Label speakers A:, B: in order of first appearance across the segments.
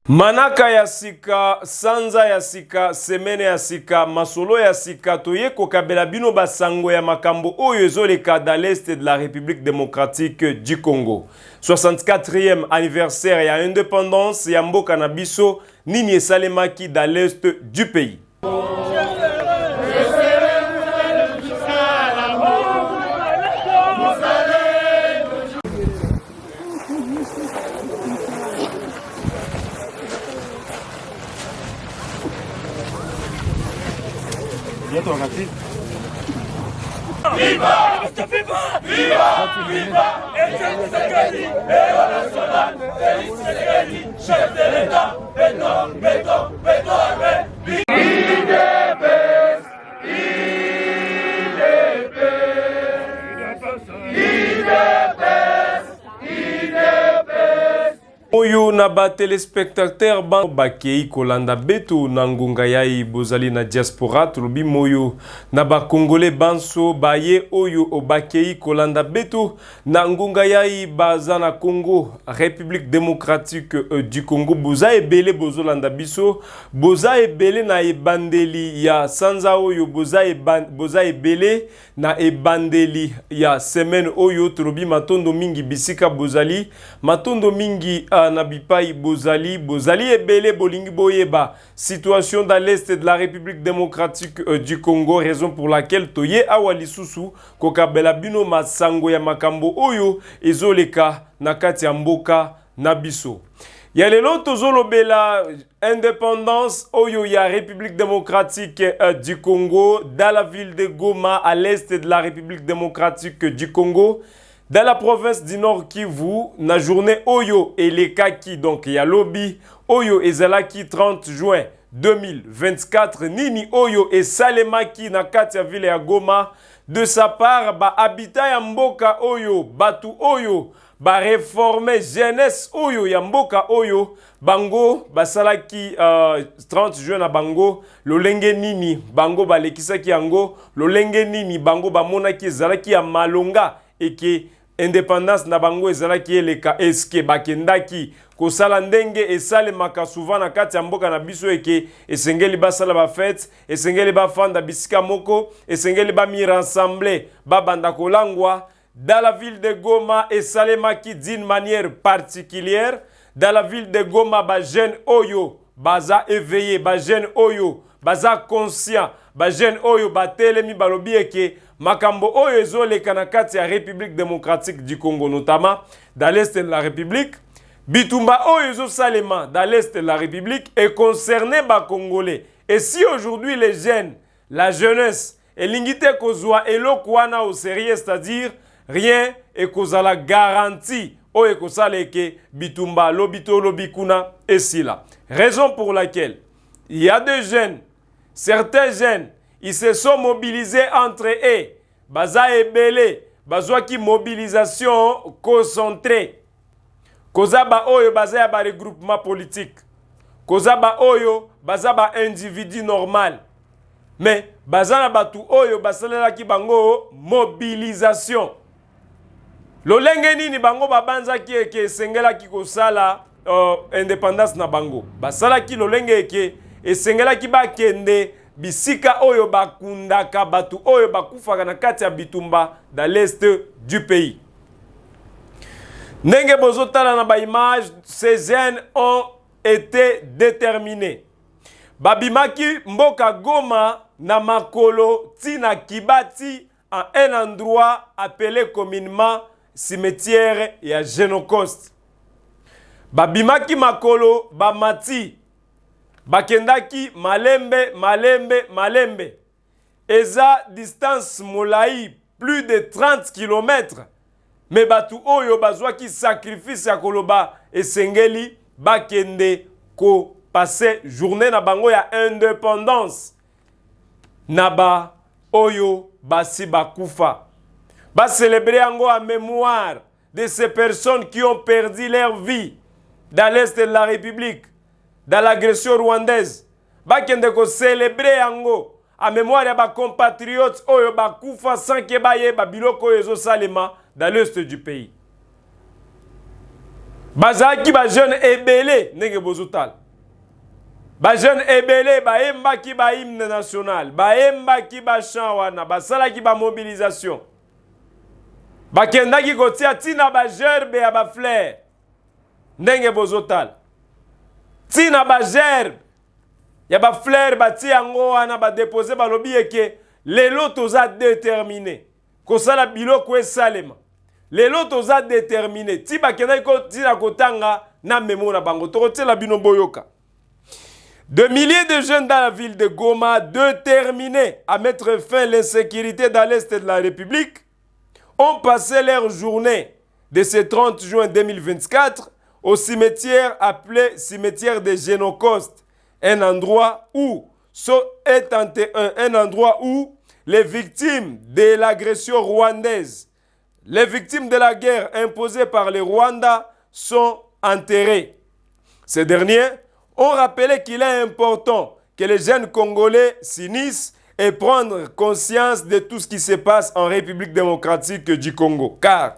A: Manaka ya sika, sanza ya sika, semene ya sika, masolo ya sika, toye kokabela bino basango ya makambo oyo ezoleka dans l'est de la République démocratique du Congo. 64e anniversaire ya indépendance ya mboka na biso nini esalemaki dans l'est du pays.
B: Viva!
C: Viva! Viva! Viva! Viva! Etienne Tshisekedi, héros national, Félix Tshisekedi, chef de l'État, béton, armé.
A: Oyo na ba téléspectateur ban bakei kolanda beto na ngunga yai bozali na diaspora tulubi moyo na ba congolais banso baye oyo obakei kolanda beto na ngunga yai baza na Congo République démocratique du Congo boza ebele bozolanda biso boza ebele na ebandeli ya sanza oyo boza ebele na ebandeli ya semaine oyo tulubi matondo mingi bisika bozali matondo mingi na bipai bozali ebele bolingi boyeba situation dans l'est de la République démocratique du Congo, raison pour laquelle toye awa lisusu kokabela bino masango ya makambo oyo ezoleka na kati ya mboka na biso. Ya lelo tozolobela indépendance oyo ya République démocratique du Congo dans la ville de Goma à l'est de la République démocratique du Congo. Dans la province du Nord Kivu, na journée Oyo et les Kaki, donc il y a lobby Oyo et Zalaki 30 juin 2024, Nini Oyo et Salemaki na Katia Ville ya Goma, de sa part, ba habitat ya mboka Oyo, batu Oyo, ba réformer jeunesse Oyo ya mboka Oyo, bango, basalaki 30 juin na bango, lolenge nini, bango balekisaki yango, lolenge nini, bango bamonaki Zalaki ya malonga, et que indépendance na bango ezalaki eleka eske bakendaki kosala ndenge esalemaka souvent na kati ya mboka na biso eke esengeli basala ba fête esengeli bafanda bisika moko esengeli bami rassembler babanda kolangwa dans la ville de Goma esalemaki d'une manière particulière dans la ville de Goma ba jeune oyo baza éveillé ba jeune oyo baza conscient ba jeune oyo batelemi balobi eke makambo oyo ezoleka na kati ya République démocratique du Congo, notamment dans l'est de la République. Bitumba oyo ezosalema dans l'est de la République est concerné ba Congolais. Et si aujourd'hui les jeunes, la jeunesse, elingite kozwa eloko wana au sérieux, c'est-à-dire rien et kozala garantie oyo ekosaleke bitumba lobito lobikuna esila. Raison pour laquelle il y a des jeunes, certains jeunes, ils se sont mobilisés entre eux. Baza ebele, bazwa ki mobilisation concentrée. Koza ba oyo baza ya ba regroupement politique. Koza ba oyo baza ba individu normal. Mais baza na batu oyo basalela ki bango mobilisation. Lolenge nini bango babanza ki eke sengela ki kosala indépendance na bango. Basala ki lolenge eke esengela ki ba kende bisika oyo bakundaka batu oyo bakufaka na kati ya bitumba dans l'est du pays. Ndenge bozotala na ba image, ces jeunes ont été déterminés. Babimaki mboka Goma na makolo tina kibati à un endroit appelé communément cimetière ya Génocoste. Babimaki makolo bamati bakendaki malembe eza distance molai plus de 30 km mais batu oyo bazwaki sacrifice ya koloba esengeli bakende ko passer journée na bango ya indépendance na ba oyo basi bakufa ba célébrer yango en mémoire de ces personnes qui ont perdu leur vie dans l'est de la République dans l'agression rwandaise. Bakende ko célébrer yango en mémoire ya ba compatriotes oyo bakufa sans ke baye ba biloko ezo salema dans l'est du pays. bazaki ba jeune ebele ndenge bozotala. Ba jeune ebele ba emba ki ba hymne national, ba emba ki ba chant wana, ba sala ki ba mobilisation. Ba kenda ki kotia tina ba gerbe ya ba fleur. Ndenge bozotala. Tina ba gerbe ya ba fleur ba ti yango wana ba déposer ba lobi eke lelo toza déterminé. Kosala biloko esalema. Lelo toza déterminé. Ti ba kenda ko tina kotanga na memo na bango. Tokotela bino boyoka. De milliers de jeunes dans la ville de Goma, déterminés à mettre fin à l'insécurité dans l'Est de la République, ont passé leur journée de ce 30 juin 2024 au cimetière appelé cimetière des Génocostes, un endroit où les victimes de l'agression rwandaise, les victimes de la guerre imposée par les Rwandais sont enterrées. Ces derniers ont rappelé qu'il est important que les jeunes Congolais s'unissent et prendre conscience de tout ce qui se passe en République démocratique du Congo. Car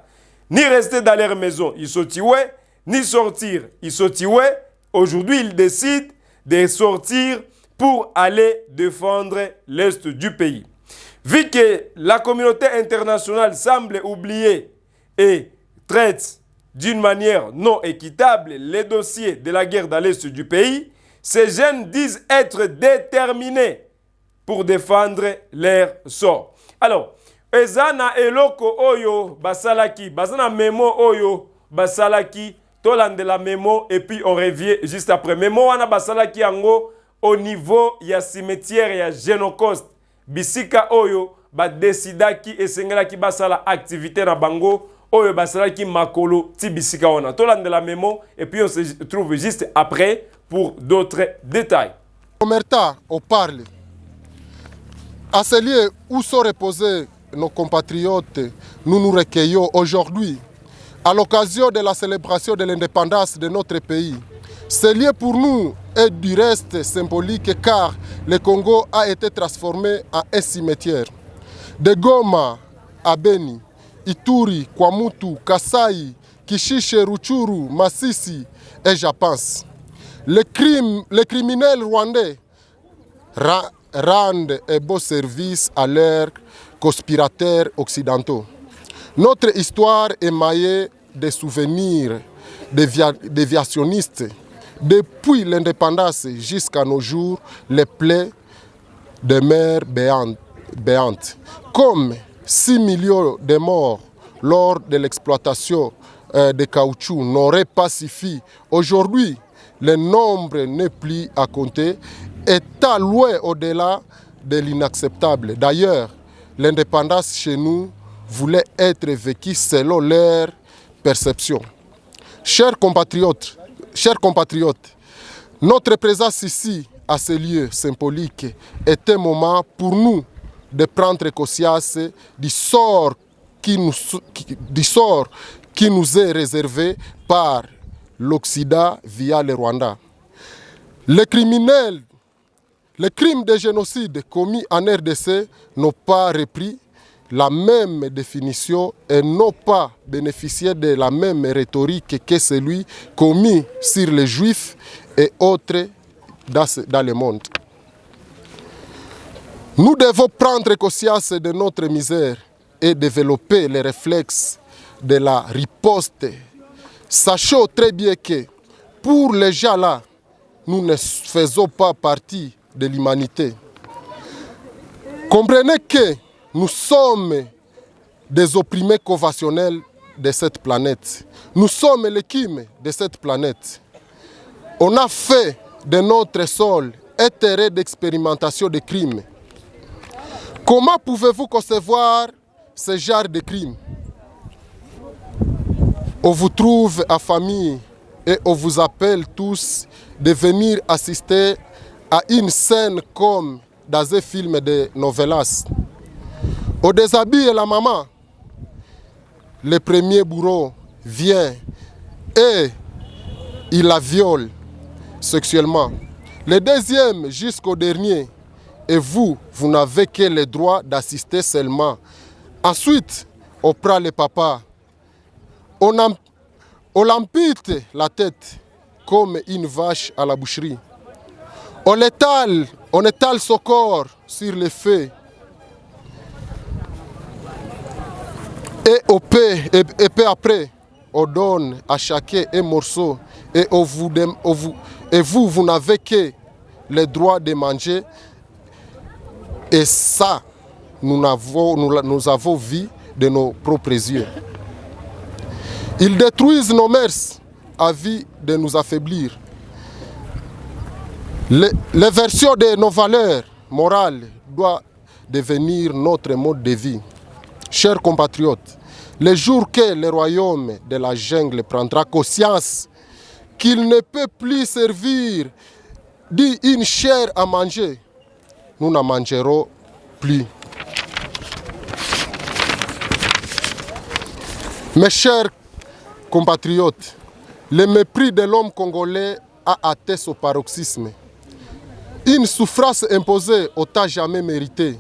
A: ni rester dans leur maison, ils sont tués, ni sortir, ils sont tués. Aujourd'hui, ils décident de sortir pour aller défendre l'Est du pays. Vu que la communauté internationale semble oublier et traite d'une manière non équitable les dossiers de la guerre dans l'Est du pays, ces jeunes disent être déterminés pour défendre leur sort. Alors, ezana eloko oyo basalaki, bazana memo oyo basalaki, tolande la memo et puis on revient juste après. Memo wana basalaki yango au niveau ya cimetière ya Génocoste. Bisika oyo ba decidaki esengelaki basala activité na bango. Oyo basalaki makolo ti bisika wana. Tolande la memo et puis on se trouve juste après pour d'autres détails.
B: Omerta, on parle. À ce lieu où sont reposés nos compatriotes, nous nous recueillons aujourd'hui à l'occasion de la célébration de l'indépendance de notre pays. Ce lieu pour nous est du reste symbolique car le Congo a été transformé en un cimetière. De Goma à Beni, Ituri, Kwamutu, Kasai, Kishishe, Ruchuru, Masisi et j'en pense. Les criminels rwandais rendent un beau service à leurs conspirateurs occidentaux. Notre histoire est maillée de souvenirs déviationnistes. Depuis l'indépendance jusqu'à nos jours, les plaies demeurent béantes. Comme 6 millions de morts lors de l'exploitation de caoutchouc n'auraient pas suffi. Aujourd'hui, le nombre n'est plus à compter, est loin au-delà de l'inacceptable. D'ailleurs, l'indépendance chez nous voulait être vécue selon leur perception. Chers compatriotes, notre présence ici, à ce lieu symbolique, est un moment pour nous de prendre conscience du sort qui nous est réservé par l'Occident via le Rwanda. Les crimes de génocide commis en RDC n'ont pas repris la même définition et n'ont pas bénéficié de la même rhétorique que celui commis sur les Juifs et autres dans le monde. Nous devons prendre conscience de notre misère et développer les réflexes de la riposte. Sachons très bien que pour les gens là, nous ne faisons pas partie de l'humanité. Comprenez que nous sommes des opprimés conventionnels de cette planète. Nous sommes l'écume de cette planète. On a fait de notre sol un terrain d'expérimentation de crimes. Comment pouvez-vous concevoir ce genre de crimes? On vous trouve à famille et on vous appelle tous de venir assister à une scène comme dans un film de novelas. On déshabille la maman. Le premier bourreau vient et il la viole sexuellement. Le deuxième jusqu'au dernier. Et vous n'avez que le droit d'assister seulement. Ensuite, on prend le papa. On l'ampute la tête comme une vache à la boucherie. On étale son corps sur le feu. Et peu après, on donne à chacun un morceau. Et vous n'avez que le droit de manger. Et ça, nous avons vu de nos propres yeux. Ils détruisent nos mœurs à vie de nous affaiblir. L'inversion de nos valeurs morales doit devenir notre mode de vie. Chers compatriotes, le jour que le royaume de la jungle prendra conscience qu'il ne peut plus servir d'une chair à manger, nous n'en mangerons plus. Mes chers compatriotes, le mépris de l'homme congolais a atteint son paroxysme. Une souffrance imposée au temps jamais mérité.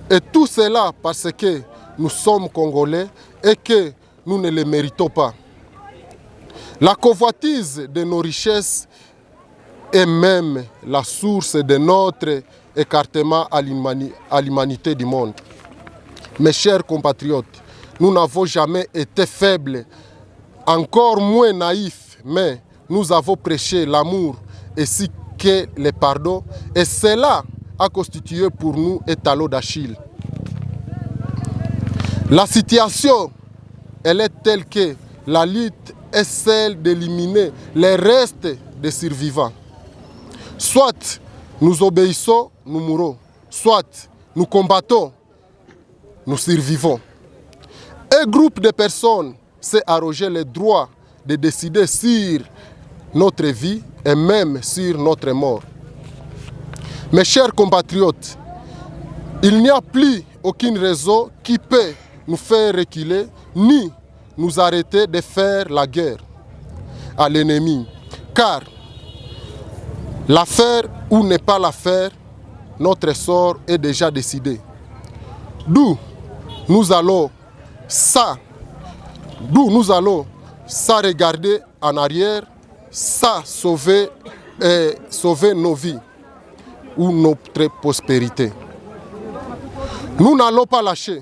B: Et tout cela parce que nous sommes Congolais et que nous ne les méritons pas. La convoitise de nos richesses est même la source de notre écartement à l'humanité du monde. Mes chers compatriotes, nous n'avons jamais été faibles, encore moins naïfs, mais nous avons prêché l'amour ainsi que le pardon, et cela a constitué pour nous un talon d'Achille. La situation, elle est telle que la lutte est celle d'éliminer les restes des survivants. Soit nous obéissons, nous mourons. Soit nous combattons, nous survivons. Un groupe de personnes s'est arrogé le droit de décider sur notre vie et même sur notre mort. Mes chers compatriotes, il n'y a plus aucune raison qui peut nous faire reculer ni nous arrêter de faire la guerre à l'ennemi. Car l'affaire ou n'est pas l'affaire, notre sort est déjà décidé. D'où nous allons sans regarder en arrière, sans sauver nos vies ou notre prospérité. Nous n'allons pas lâcher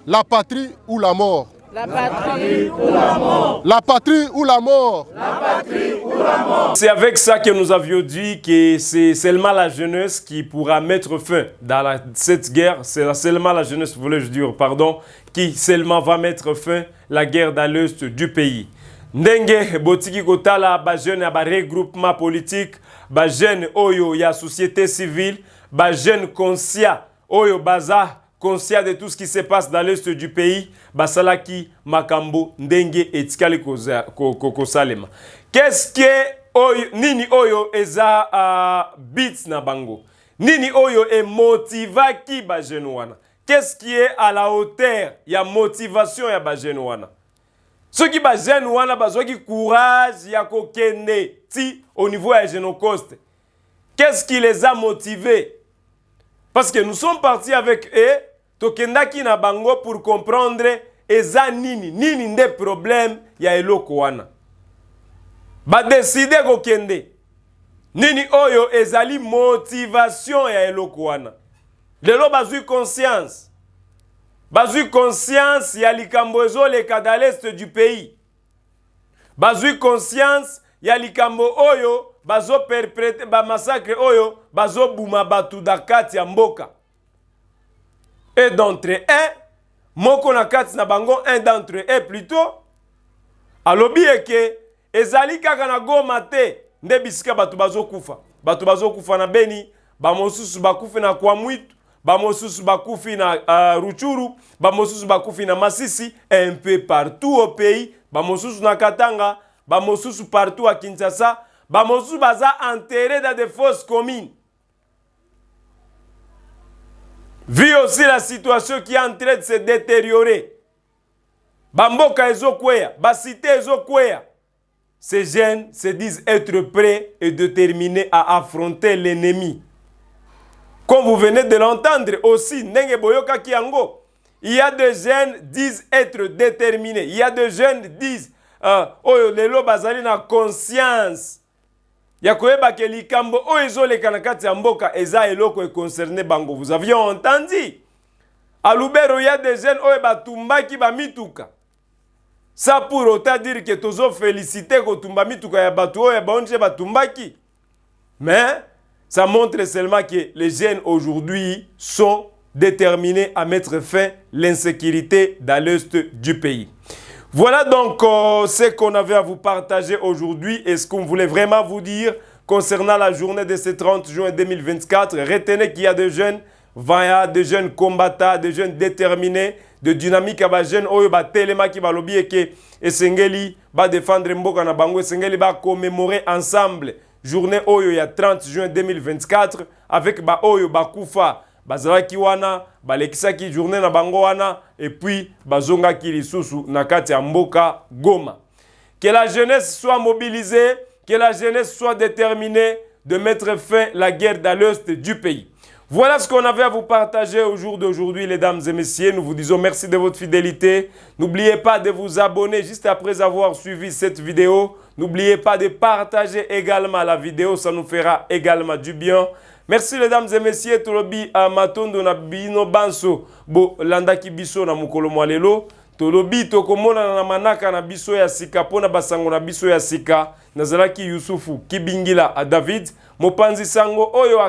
B: la patrie ou la mort.
C: La patrie ou la mort.
B: La patrie ou la mort.
C: La patrie ou la mort.
A: C'est avec ça que nous avions dit que c'est seulement la jeunesse qui pourra mettre fin dans cette guerre. C'est seulement la jeunesse, voulais-je dire, pardon, qui seulement va mettre fin à la guerre dans l'est du pays. Ndenge botiki kotala ba jeune ya ba regroupement politique, ba jeune oyo ya société civile, ba jeune conscient oyo baza conscient de tout ce qui se passe dans l'est du pays, basalaki makambo ndenge etikali kosalema. Qu'est-ce que oyo nini oyo eza beats na bango? Nini oyo e motivaki ba jeune wana? Qu'est-ce qui est à la hauteur ya motivation ya ba jeune wana? Ceux qui ba jeune wana bazwaki courage ya kokende ti au niveau ya Génocoste. Qu'est-ce qui les a motivés? Parce que nous sommes partis avec eux, tokendaki na bango pour comprendre eza nini nde problème ya eloko wana. Ba décider kokende. Nini oyo ezali motivation ya eloko wana. Lelo bazui conscience. Bazui conscience ya likambo ezo leka dans l'est du pays. Bazui conscience ya likambo oyo bazo perpétrer ba massacre oyo bazo buma batu dakati ya mboka. Et d'entre eux, moko na kati na bango, un d'entre eux plutôt, alobi eke ezali kaka na goma te nde bisika batu bazo kufa. Batu bazo kufa na Beni, ba mosusu bakufi na Kwamwitu, ba mosusu bakufi na Ruchuru, ba mosusu bakufi na Masisi, un peu partout au pays, ba mosusu na Katanga, ba mosusu partout à Kinshasa, ba mosusu baza enterrés dans des fosses communes. Vu aussi la situation qui est en train de se détériorer. Bamboka ezokweya, basité ezokweya. Ces jeunes se disent être prêts et déterminés à affronter l'ennemi. Comme vous venez de l'entendre aussi, Ndenge Boyoka Kiango, il y a des jeunes qui disent être déterminés. Il y a des jeunes qui disent oyo lelo bazali na conscience ya koyeba ke likambo oyo ezoleka na kati ya mboka eza eloko e concerné bango. Vous aviez entendu? À Lubero, il y a des jeunes oyo batumbaki ba mituka. Ça pour autant dire que tozo féliciter ko tumba mituka ya batu oyo baonje batumbaki. Mais ça montre seulement que les jeunes aujourd'hui sont déterminés à mettre fin à l'insécurité dans l'est du pays. Voilà donc ce qu'on avait à vous partager aujourd'hui et ce qu'on voulait vraiment vous dire concernant la journée de ce 30 juin 2024. Retenez qu'il y a des jeunes vaillants, des jeunes combattants, des jeunes déterminés, de dynamique à des jeunes oyo ba telema ki ba lobi eke esengeli ba défendre mboka na bango esengeli ba commémorer ensemble journée oyo ya 30 juin 2024 avec ba oyo ba kufa bazalaki wana balekisaki journée na bango wana et puis bazongaki lisusu na kati ya mboka Goma. Que la jeunesse soit mobilisée, que la jeunesse soit déterminée de mettre fin à la guerre dans l'est du pays. Voilà ce qu'on avait à vous partager au jour d'aujourd'hui, mesdames et messieurs. Nous vous disons merci de votre fidélité. N'oubliez pas de vous abonner juste après avoir suivi cette vidéo. N'oubliez pas de partager également la vidéo, ça nous fera également du bien. Merci mesdames et messieurs, tolobi matondo na bino banso bo landaki biso na mukolo mwalelo. Tolobi tokomona na manaka na biso ya sika pona basango na biso ya sika nazalaki Yusufu Kibingila a David mopanzi sango oyo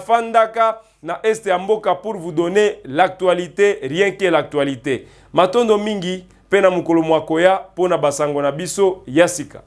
A: fandaka na este ya mboka pour vous donner l'actualité, rien que l'actualité. Matondo mingi pena mukolo mwakoya pona basango na biso ya sika.